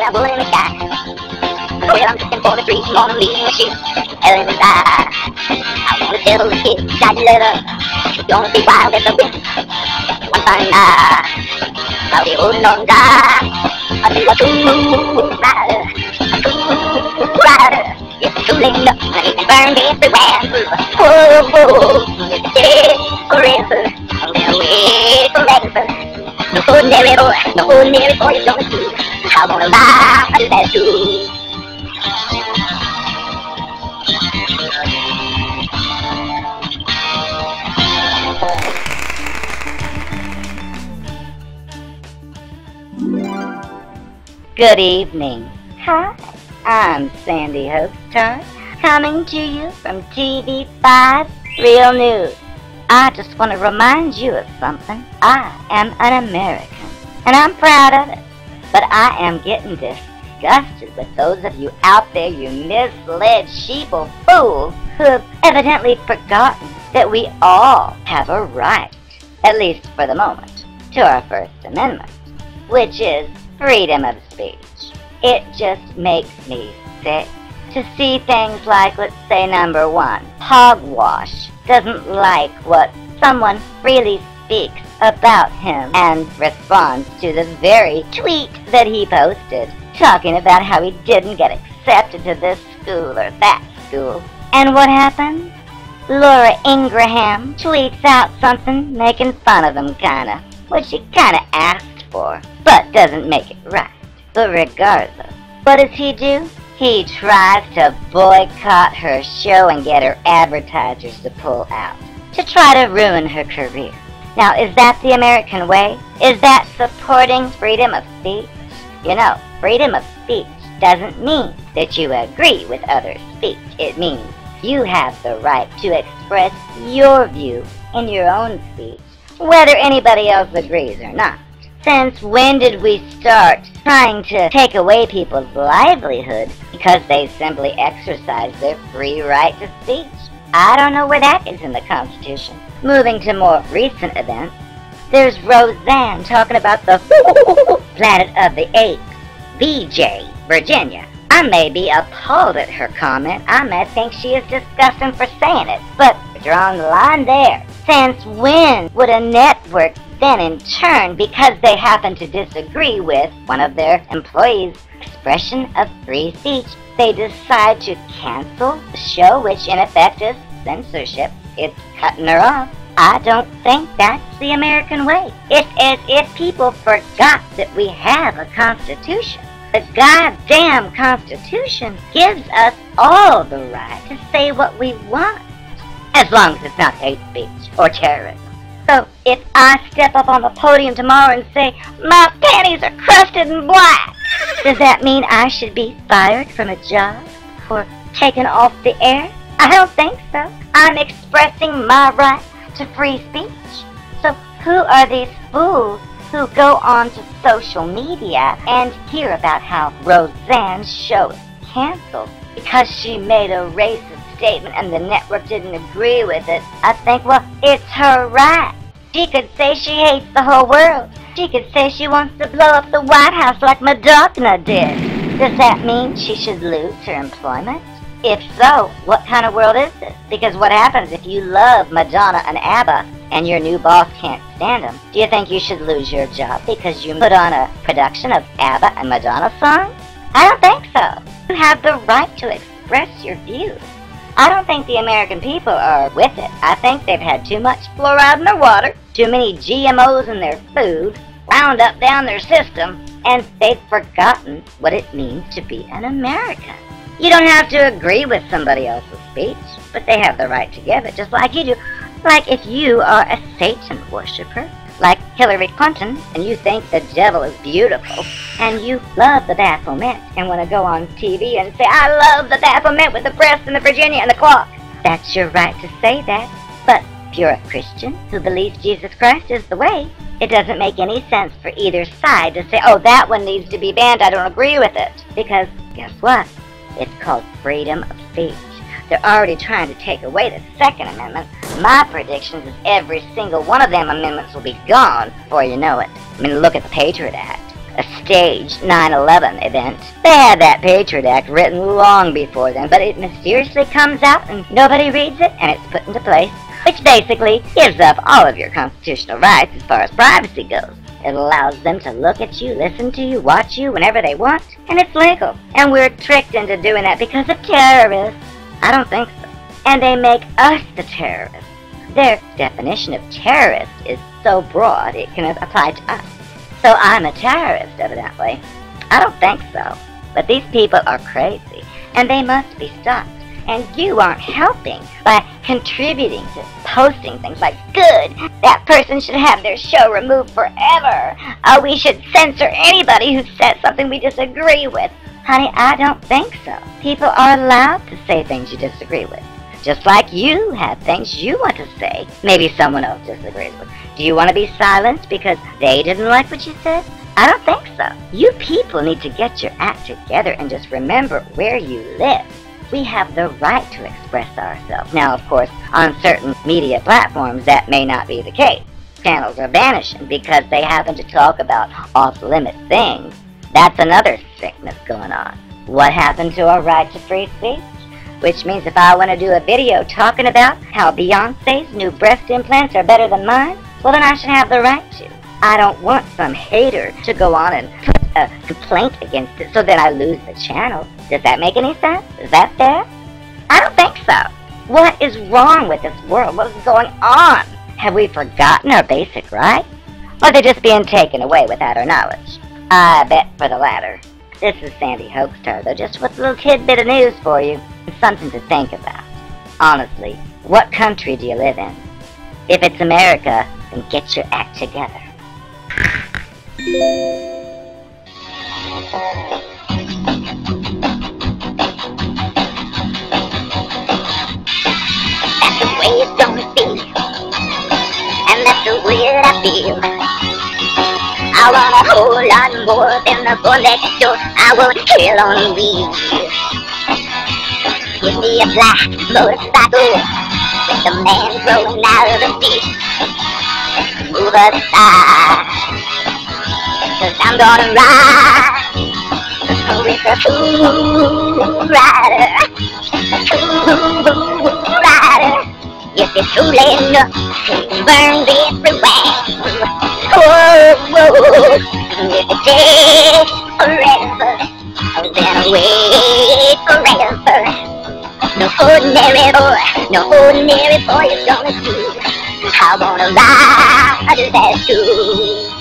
that wool in the sky. Well, I'm looking for the trees, gonna leave my shoes, hell in the sky. I wanna tell the kids, got your letter, gonna be wild as the wind. One fine night, I'll be holding on tight. I'll be a cool rider, a cool rider. It's cooling up, and it can burn everywhere. Whoa, whoa, it's dead forever, I'll be away forever. No ordinary boy is gonna do. I wanna ride to that too. Good evening. Hi, I'm Sandy Hoaxtard, coming to you from TV5 Real News. I just want to remind you of something. I am an American, and I'm proud of it. But I am getting disgusted with those of you out there, you misled sheeple fools, who have evidently forgotten that we all have a right, at least for the moment, to our First Amendment, which is freedom of speech. It just makes me sick to see things like, let's say, number one, hogwash doesn't like what someone freely speaks about him and responds to the very tweet that he posted talking about how he didn't get accepted to this school or that school. And what happens? Laura Ingraham tweets out something making fun of him, kinda, which she kinda asked for, but doesn't make it right. But regardless, what does he do? He tries to boycott her show and get her advertisers to pull out, to try to ruin her career. Now, is that the American way? Is that supporting freedom of speech? You know, freedom of speech doesn't mean that you agree with others' speech. It means you have the right to express your view in your own speech, whether anybody else agrees or not. Since when did we start trying to take away people's livelihood because they simply exercise their free right to speech? I don't know where that is in the Constitution. Moving to more recent events, there's Roseanne talking about the Planet of the Apes, VJ, Virginia. I may be appalled at her comment. I may think she is disgusting for saying it, but we're drawing the line there. Since when would a network then in turn, because they happen to disagree with one of their employees' expression of free speech, they decide to cancel the show, which in effect is censorship? It's cutting her off. I don't think that's the American way. It's as if people forgot that we have a Constitution. The goddamn Constitution gives us all the right to say what we want, as long as it's not hate speech or terrorism. So if I step up on the podium tomorrow and say, my panties are crusted in black, does that mean I should be fired from a job or taken off the air? I don't think so. I'm expressing my right to free speech. So who are these fools who go on to social media and hear about how Roseanne's show is canceled because she made a racist statement and the network didn't agree with it? I think, well, it's her right. She could say she hates the whole world. She could say she wants to blow up the White House like Madonna did. Does that mean she should lose her employment? If so, what kind of world is this? Because what happens if you love Madonna and ABBA and your new boss can't stand them? Do you think you should lose your job because you put on a production of ABBA and Madonna songs? I don't think so. You have the right to express your views. I don't think the American people are with it. I think they've had too much fluoride in their water, too many GMOs in their food, wound up down their system, and they've forgotten what it means to be an American. You don't have to agree with somebody else's speech, but they have the right to give it, just like you do. Like if you are a Satan worshiper, like Hillary Clinton, and you think the devil is beautiful, and you love the Baphomet and want to go on TV and say, I love the Baphomet with the breast and the Virginia and the clock. That's your right to say that. But if you're a Christian who believes Jesus Christ is the way, it doesn't make any sense for either side to say, oh, that one needs to be banned, I don't agree with it. Because guess what? It's called freedom of speech. They're already trying to take away the Second Amendment. My prediction is every single one of them amendments will be gone before you know it. I mean, look at the Patriot Act. a staged 9/11 event. They had that Patriot Act written long before then, but it mysteriously comes out and nobody reads it, and it's put into place, which basically gives up all of your constitutional rights as far as privacy goes. It allows them to look at you, listen to you, watch you whenever they want, and it's legal. And we're tricked into doing that because of terrorists. I don't think so. And they make us the terrorists. Their definition of terrorist is so broad it can apply to us. So I'm a terrorist, evidently. I don't think so. But these people are crazy, and they must be stopped. And you aren't helping by contributing to posting things like, good, that person should have their show removed forever. We should censor anybody who says something we disagree with. Honey, I don't think so. People are allowed to say things you disagree with. Just like you have things you want to say, maybe someone else disagrees with. Do you want to be silenced because they didn't like what you said? I don't think so. You people need to get your act together and just remember where you live. We have the right to express ourselves. Now, of course, on certain media platforms, that may not be the case. Channels are vanishing because they happen to talk about off-limit things. That's another sickness going on. What happened to our right to free speech? Which means if I want to do a video talking about how Beyonce's new breast implants are better than mine, well then I should have the right to. I don't want some hater to go on and put a complaint against it so that I lose the channel. Does that make any sense? Is that fair? I don't think so. What is wrong with this world? What is going on? Have we forgotten our basic rights? Or are they just being taken away without our knowledge? I bet for the latter. This is Sandy Hoaxtard, though, just with a little tidbit of news for you. It's something to think about. Honestly, what country do you live in? If it's America, then get your act together. That's the way it's gonna be, and that's the way that I feel. I want a whole lot more than the boy next door. I want to kill on wheels. Give me a black motorcycle with the man rolling out of the seat. Move aside, 'cause I'm gonna ride with a cool rider. A cool rider. Yes, it's cool enough to burn everywhere. Whoa, whoa. If it takes forever, then I'll wait forever. No ordinary boy is gonna do. I wanna ride that too.